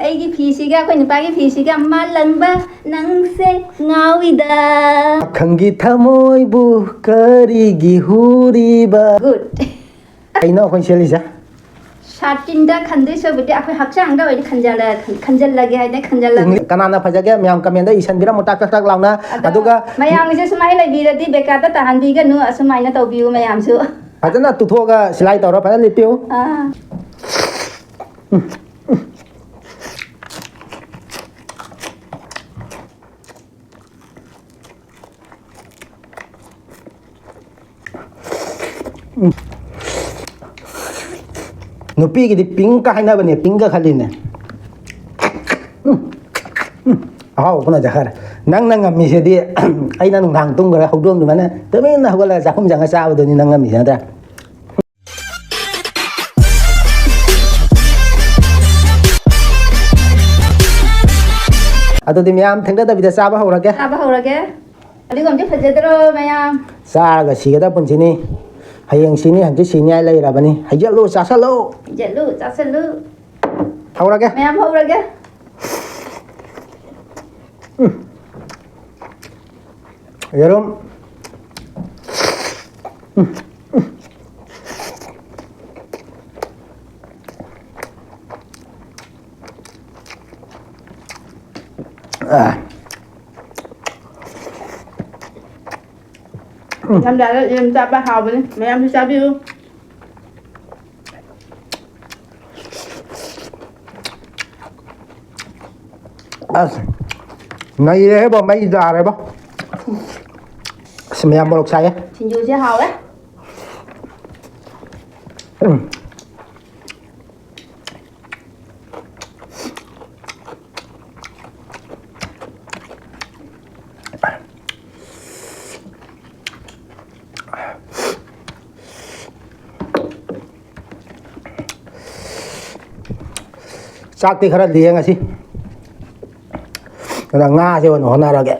ꯑꯩꯒꯤ ꯐꯤꯁꯤꯒ ꯑꯩꯈꯣꯏ ꯅꯨꯄꯥꯒꯤ ꯐꯤꯁꯤꯒ ꯃꯥꯜꯂꯝꯕ ꯅꯪꯁꯦ ꯉꯥꯎꯏꯗ ꯑꯈꯪꯒꯤ ꯊꯃꯣꯏꯕꯨ ꯀꯔꯤꯒꯤ ꯍꯨꯔꯤꯕ ꯒꯨꯗ ꯀꯩꯅꯣ ꯑꯩꯈꯣꯏ ꯁꯦꯠꯂꯤꯁꯦ ꯁꯥꯇꯤꯟꯗ ꯈꯟꯗꯣꯏ ꯁꯔꯨꯛꯄꯨꯗꯤ ꯑꯩꯈꯣꯏ ꯍꯛꯆꯥꯡꯗ ꯑꯣꯏꯅ ꯈꯟꯖꯜꯂꯒꯦ ꯍꯥꯏꯅ ꯈꯟꯖꯜꯂꯒꯦ ꯀꯅꯥꯅ ꯐꯖꯒꯦ ꯃꯌꯥꯝ ꯀꯃꯦꯟꯗ ꯏꯁꯟꯕꯤꯔꯝꯃꯨ ꯇꯥꯛ ꯇꯥꯛ ꯂꯥꯎꯅ ꯑꯗꯨꯒ ꯃꯌꯥꯝꯒꯤꯁꯨ ꯁꯨꯃꯥꯏꯅ ꯂꯩꯕꯤꯔꯗꯤ ꯕꯦꯀꯥꯔꯗ ꯇꯥꯍꯟꯕꯤꯒꯅꯨ ꯑꯁꯨꯃꯥꯏꯅ ꯇꯧꯕꯤꯌꯨ ꯃꯌꯥꯝꯁꯨ ꯐꯖꯅ ꯇꯨꯊꯣꯛꯑꯒ ꯁꯤꯂꯥꯏ ꯇꯧꯔ ꯐꯖꯅ ꯂꯤꯠꯄꯤꯌꯨ ꯅꯨꯄꯤꯒꯤꯗꯤ ꯄꯤꯡꯀ ꯍꯥꯏꯅꯕꯅꯦ ꯄꯤꯡꯀ ꯈꯜꯂꯤꯅꯦ ꯑꯍꯥꯎꯕꯅ ꯖꯈꯔ ꯅꯪꯅ ꯉꯝꯃꯤꯁꯤꯗꯤ ꯑꯩꯅ ꯅꯨꯡꯗꯥꯡ ꯇꯨꯝꯈ꯭ꯔ ꯍꯧꯗꯣꯡꯗꯨꯃꯥꯏꯅ ꯇꯨꯃꯤꯟꯅ ꯍꯧꯒꯠꯂꯒ ꯆꯥꯛꯈꯨꯝ ꯆꯪꯉ ꯆꯥꯕꯗꯨꯅꯤ ꯅꯪ ꯉꯝꯃꯤꯁꯤ ꯅꯠꯇ꯭ꯔꯥ ꯑꯗꯨꯗꯤ ꯃꯌꯥꯝ ꯊꯦꯡꯅꯗꯕꯤꯗ ꯆꯥꯕ ꯍꯧꯔꯒꯦ ꯑꯗꯨꯒꯨꯝꯗꯤ ꯐꯖꯗ꯭ꯔꯣ ꯃꯌꯥꯝ ꯆꯥꯔꯒ ꯁꯤꯒꯗꯕ ꯄꯨꯟꯁꯤꯅꯤ ꯍꯌꯦꯡ ꯁꯤꯅꯤ ꯍꯪꯆꯤꯠ ꯁꯤꯅꯤꯉꯥꯏ ꯂꯩꯔꯕꯅꯤ ꯍꯩꯖꯠꯂꯨ ꯆꯥꯁꯜꯂꯨ ꯆꯥꯁꯜꯂꯨ ꯍꯧꯔꯒꯦ ꯃꯌꯥꯝ ꯍꯧꯔꯒꯦ ꯌꯦꯔꯨꯝ ꯅꯤꯡꯊꯝꯊꯥꯗ ꯌꯦꯔꯨꯝ ꯆꯥꯕ ꯍꯥꯎꯕꯅꯤ ꯃꯌꯥꯝꯁꯨ ꯆꯥꯕꯤꯌꯨ ꯑꯁ ꯅꯩꯔꯦꯕꯣ ꯃꯩ ꯇꯥꯔꯦꯕꯣ ꯑꯁ ꯃꯌꯥꯝ ꯃꯣꯔꯣꯛ ꯁꯥꯏꯌꯦ ꯁꯤꯡꯖꯨꯁꯦ ꯍꯥꯎꯋꯦ ꯆꯥꯛꯇꯤ ꯈꯔ ꯂꯤꯌꯦ ꯉꯁꯤ ꯑꯗ ꯉꯥꯁꯦ ꯑꯣꯏꯅ ꯍꯣꯠꯅꯔꯒꯦ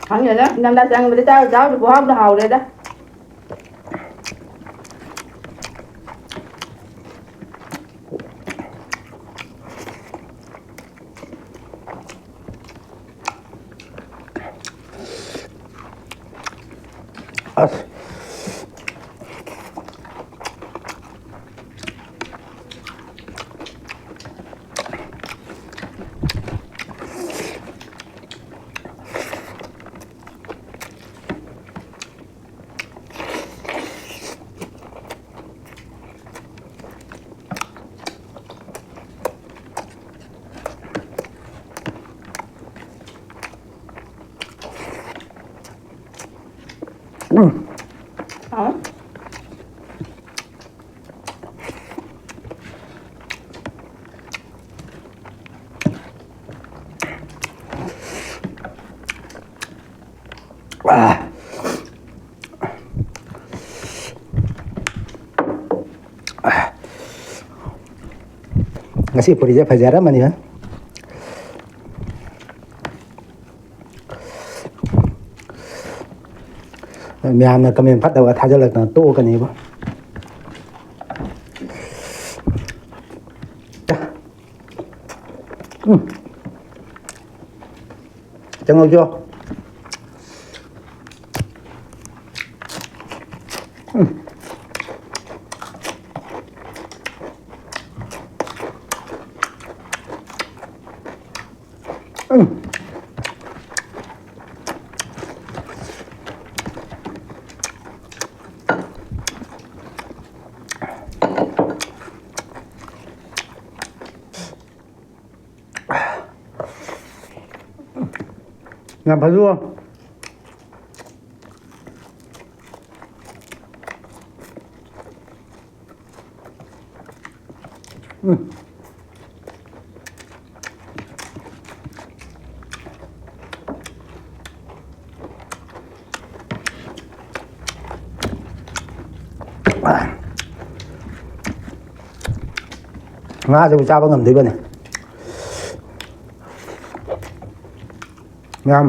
ꯈꯪꯗꯦꯗ ꯅꯪꯗ ꯆꯪꯕꯗ ꯆꯥꯎꯗ ꯄꯨꯍꯥꯎꯗ ꯍꯥꯎꯔꯦꯗ ꯑꯁ ngasi puri je fajara mani ha ꯃꯌꯥꯝꯅ ꯀꯃꯦꯟ ꯐꯠꯇꯕ ꯊꯥꯖꯤꯜꯂꯛꯇꯅ ꯇꯣꯛꯀꯅꯦꯕ ꯆꯪꯉꯧꯖꯣ ꯌꯥꯝ ꯐꯖꯨ Ngꯥꯁꯤꯕꯨ ꯆꯥꯕ ꯉꯝꯗꯣꯏꯕꯅꯦ ꯌꯥꯝ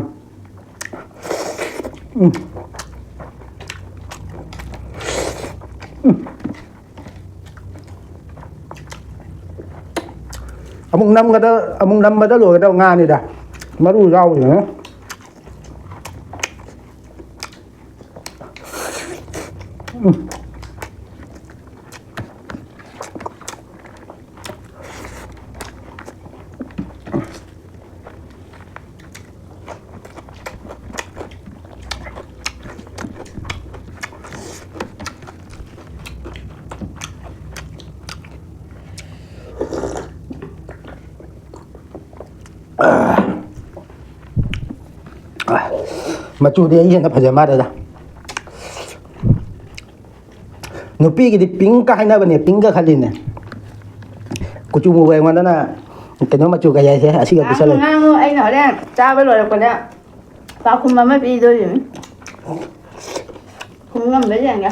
ꯑꯃꯨꯛ ꯅꯝꯕꯗ ꯂꯣꯏꯒꯗꯕ ꯉꯥꯅꯤꯗ ꯃꯔꯨ ꯌꯥꯎꯕꯁꯤꯅ ꯃꯆꯨꯗꯤ ꯑꯩ ꯍꯦꯟꯅ ꯐꯖ ꯃꯥꯜꯂꯦꯗ ꯅꯨꯄꯤꯒꯤꯗꯤ ꯄꯤꯡꯀ ꯍꯥꯏꯅꯕꯅꯦ ꯄꯤꯡꯀ ꯈꯜꯂꯤꯅꯦ ꯀꯨꯆꯨ ꯃꯨꯕ ꯑꯩꯉꯣꯟꯗꯅ ꯀꯩꯅꯣ ꯃꯆꯨ ꯀꯩ ꯍꯥꯏꯁꯦ ꯑꯁꯤꯒ ꯄꯤꯁꯜꯂꯦ ꯉꯥꯡꯉꯨ ꯑꯩꯅ ꯍꯣꯔꯦꯟ ꯆꯥꯕ ꯂꯣꯏꯔꯛꯄꯗ ꯄꯥꯎꯈꯨꯝ ꯑꯃ ꯄꯤꯗꯣꯔꯤꯕꯅꯤ ꯈꯨꯝ ꯉꯝꯕ꯭ꯔꯥ ꯌꯦꯡꯒꯦ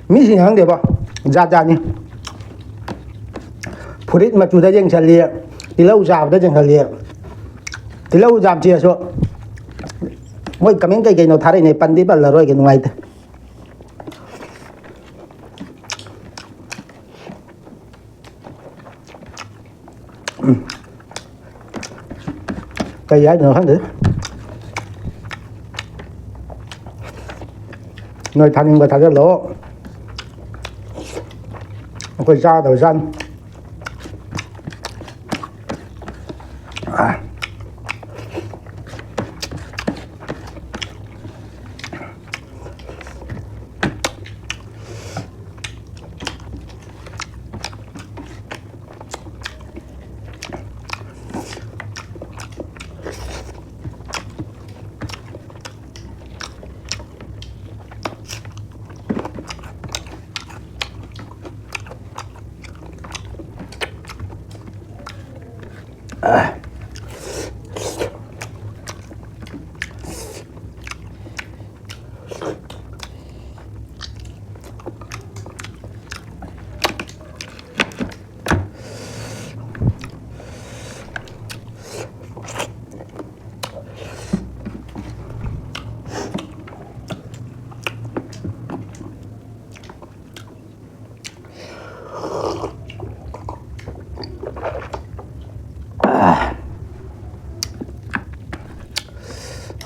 ꯃꯤꯁꯤꯡ ꯈꯪꯗꯦꯕ ꯖꯥꯠ ꯖꯥꯠꯅꯤ ꯐꯨꯔꯤꯠ ꯃꯆꯨꯗ ꯌꯦꯡꯁꯜꯂꯤ ꯇꯤꯜꯍꯧ ꯆꯥꯕꯗ ꯌꯦꯡꯁꯜꯂꯤ ꯇꯤꯜꯍꯧ ꯆꯥꯕꯁꯤꯁꯨ ꯃꯣꯏ ꯀꯃꯦꯟ ꯀꯩꯅꯣ ꯊꯥꯔꯛꯏꯅꯦ ꯄꯟꯗꯤ ꯄꯜꯂꯔꯣꯏꯒꯦ ꯅꯨꯡꯉꯥꯏꯇꯦ ꯀꯩ ꯍꯥꯏꯗꯣꯏꯅꯣ ꯈꯪꯗꯦ ꯅꯣꯏ ꯊꯥꯅꯤꯡꯕ ꯊꯥꯖꯤꯜꯂꯛꯑꯣ ꯑꯩꯈꯣꯏ ꯆꯥꯗꯕ ꯆꯥꯅꯤ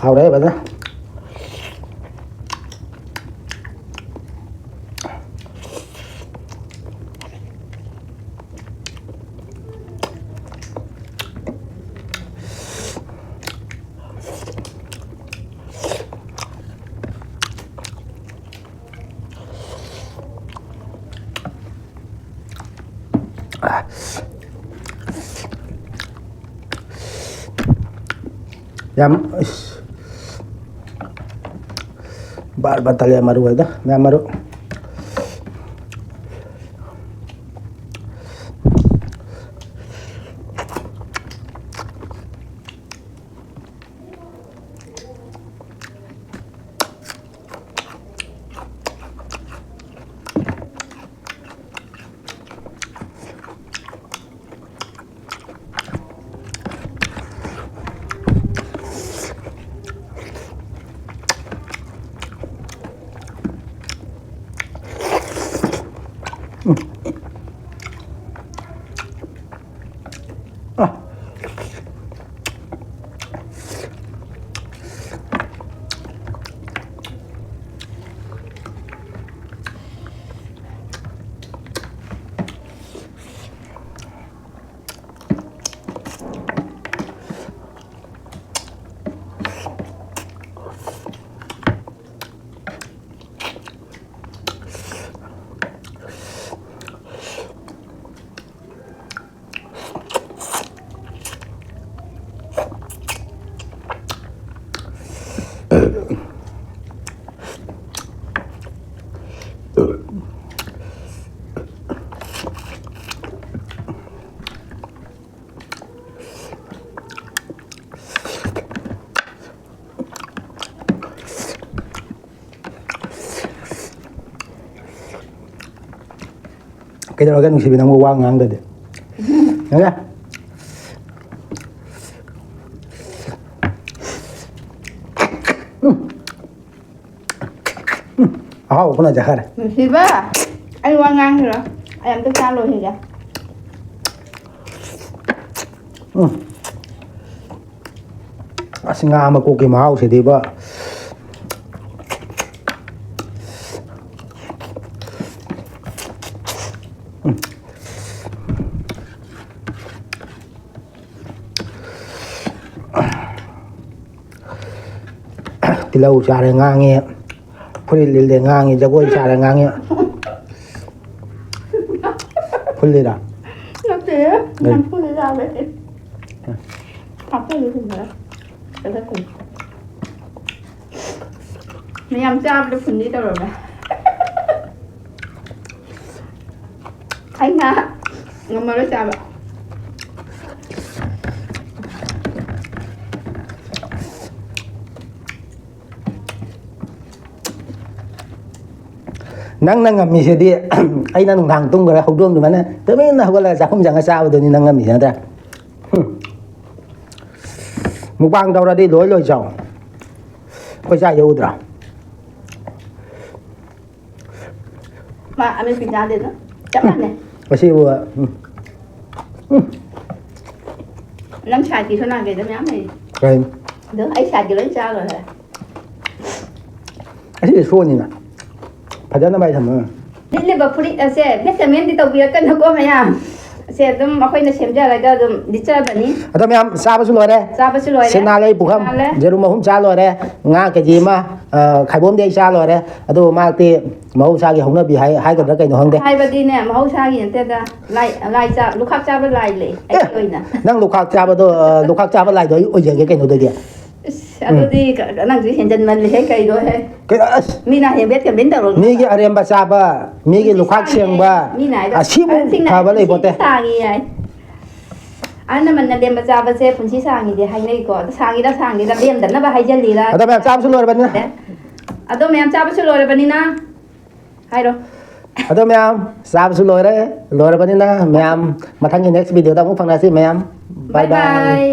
hào đấy bạn đó Yam bar tali amaru ada amaru cái đó cái nụ xì bị nằm quang ngang rồi đấy nhá oh con này chả khai Thì ba anh qua ngang rồi em tôi ăn rồi thì kìa Nga mà cô kì máu thì ba tilau cara ngangi furit lele ngangi jago cara ngangi furit dah nó thế nó furit ra vậy học cái gì nữa để ta cùng mày làm sao được phần đi đâu rồi mày anh à ngâm mà nó sao vậy nang ngam mi se di ai na nung thang tung ga hau dong du mana te me na wala sa khum jang sa do ni nang ngam mi sa ta mukbang đâu ra đi lối lối chồng có sai đâu đâu mà anh mình ra đến đó chậm lại này có gì vừa năm xài thì số nào về tao nhắm này rồi được ấy xài thì lấy sao rồi hả cái gì xua nhỉ phải cho nó bay thầm đi lên bờ phụ đi xe biết xem em đi tàu bia cân nó có mày à xe tụm mà khơi nó xem ra là cái tụm đi chơi vậy ní à tụi em sao bữa rồi đây sao bữa rồi xin nào lấy bụng không giờ mà hôm cha rồi đây nga cái gì mà khai bom đây cha rồi đây à tụi mà thì mà hôm cha cái không nó bị hai cái đó cái nó không đây hai bữa đi nè mà hôm sau gì thế ta lại cha lúc khác cha với lại lệ ấy rồi nè năng lục khác cha bữa lục khác cha với lại rồi ôi giờ cái nó đây kìa tôi đi cái năng chỉ hiện chân mình lấy cây rồi hay cái mi này hiện biết cái biến đầu rồi mi cái ariam basa ba mi cái lục khác xiang ba à sim thà với lại bọn thế sang gì vậy anh mình là đem basa basa phun chi sang gì thì hay này có sang gì đó đem đến nó bà hay chân gì là à tụi em sao bữa rồi bên nữa à tụi em sao bữa rồi bên đi na hay rồi à tụi em sao bữa rồi đấy rồi bên nữa mẹ mà thằng next video tao cũng phăng ra xí mẹ bye bye